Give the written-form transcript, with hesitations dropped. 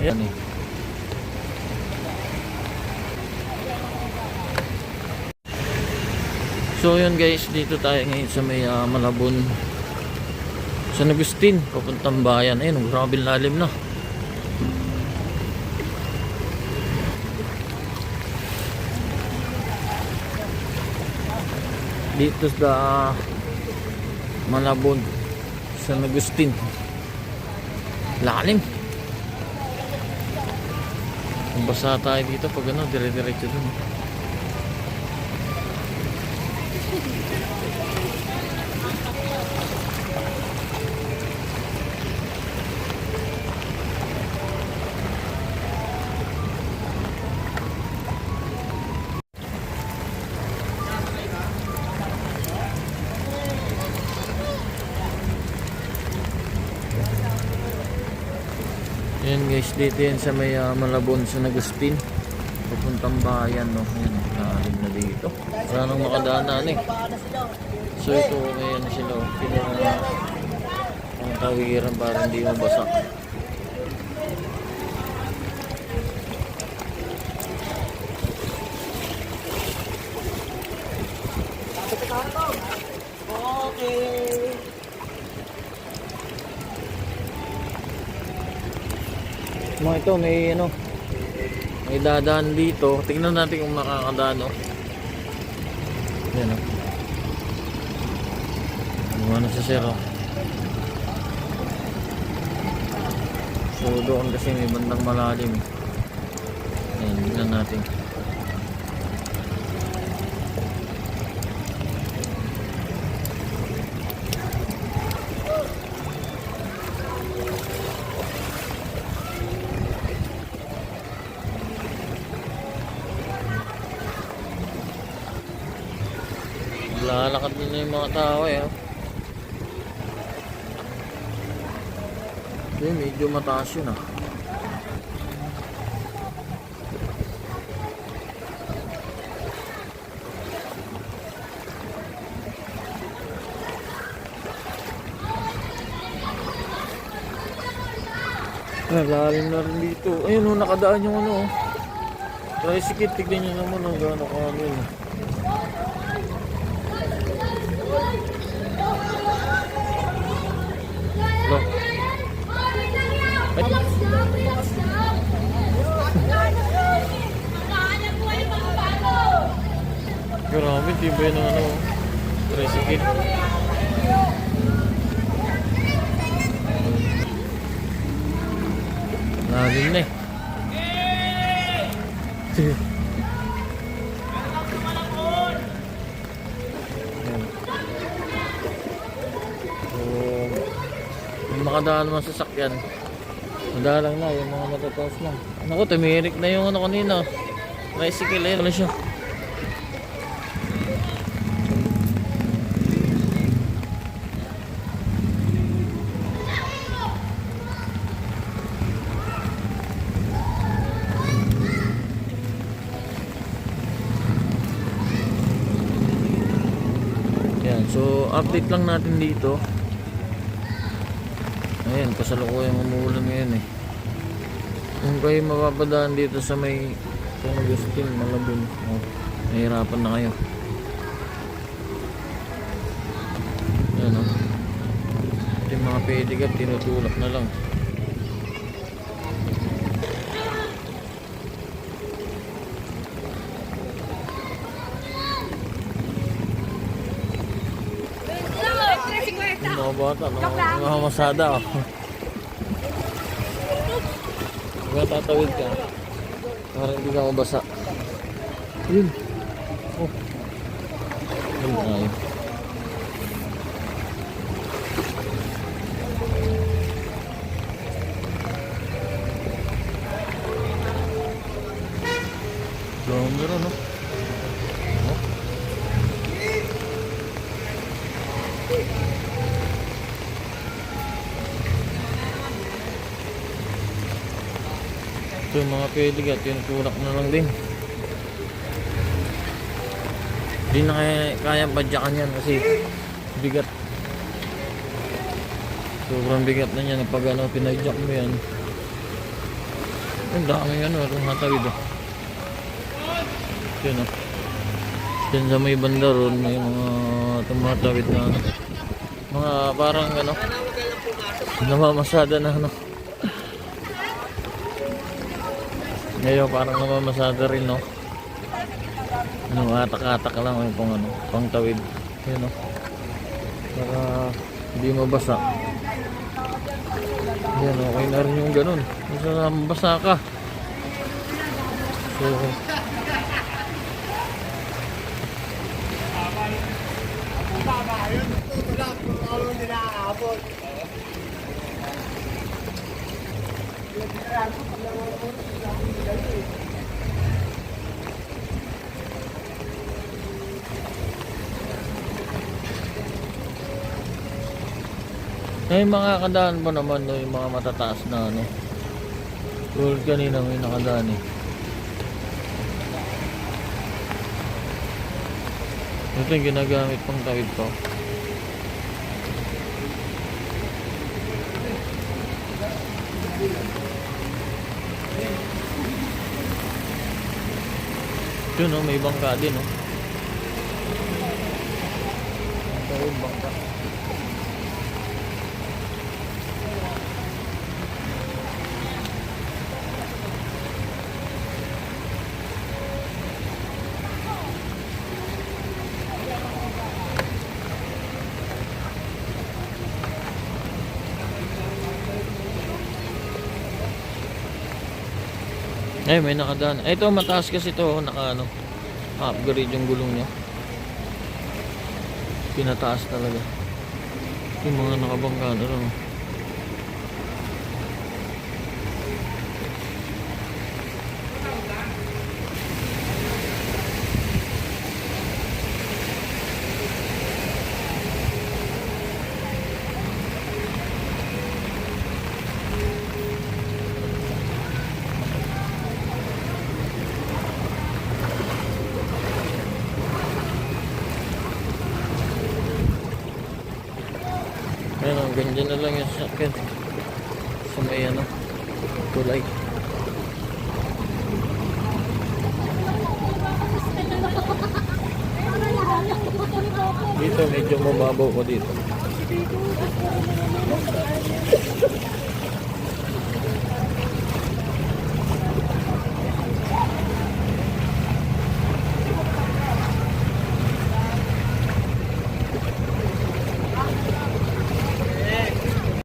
Yan eh. So yun guys, dito tayo ngayon sa may Malabon, San Agustin, papuntang bayan. Ayun, grabe lalim na. Dito sa Malabon, San Agustin, lalim. Basa tayo dito pag ano, dire-diretso dun. Yan guys, dito yan sa may Malabon, San Agustin, papuntang bayan, no. Yan, lalim na dito. Wala nang makadaanan eh. So ito ngayon sila ang tawiran para hindi mabasa. Okay. Mga ito may ano, may dadaan dito. Tingnan natin kung makakadaan, oh. Yan, oh. Ano sa sir, oh. So doon kasi may bandang malalim. Ayan, tingnan natin. Lalakad na yung mga tao eh, oh. Medyo mataas yun, ah. Lalim na rin dito. Ayun, oh, nakadaan yung ano, oh. Tricycle, tignan nyo naman ang gano'n kami. Look. Grabe, tibay ng ano, tricycle. Lalim na eh. Makadaan naman sa sakyan. Madalang na yung mga matataas na. Naku, tumirik na yung ano kanina. Tricycle, ayun na siya. Yan, so update lang natin dito. Ayan, kasalukuyang umuulan ngayon eh. Kung kayo mapapadaan dito sa may San Agustin, Malabon, oh, nahihirapan na kayo. Ayan, oh. Yung mga pedicab, tinutulak na lang. Mga bata, mga masada, oh. Huwag tatawid ka para hindi ka mabasa. Yun. Oh. Yun tayo. Meron, no? Oh. Ito yung mga pedigat, yung tulak na lang din. Hindi na kaya padyakan yan kasi bigat. Sobrang bigat na yan pag ano, pinadyak mo yan. Ang daming ano, tumatawid oh. Yun oh. Diyan sa may banda ron, may mga tumatawid na ano. Mga parang ano, namamasada na ano. Ngayon parang namamasada rin no. Ano, atak-atak lang yung pang ano, pang tawid. Yun no. Para hindi mabasa. Yan, okay na rin yung ganun. Basta mabasa ka. So, may mga kadaan pa naman no, yung mga matataas na ano. Tulad kanina may nakadaan eh. Ito yung ginagamit pang tawid ko. Yun no, may bangka din no. Tawid bangka. Ay, may nakadaan. Ito, mataas kasi ito. Naka, ano, upgrade yung gulong niya. Pinataas talaga. Yung mga nakabangka, ano. Ayan, ganyan na lang yung sasakyan. Sa may ano, tulay. Dito medyo mababaw ko dito.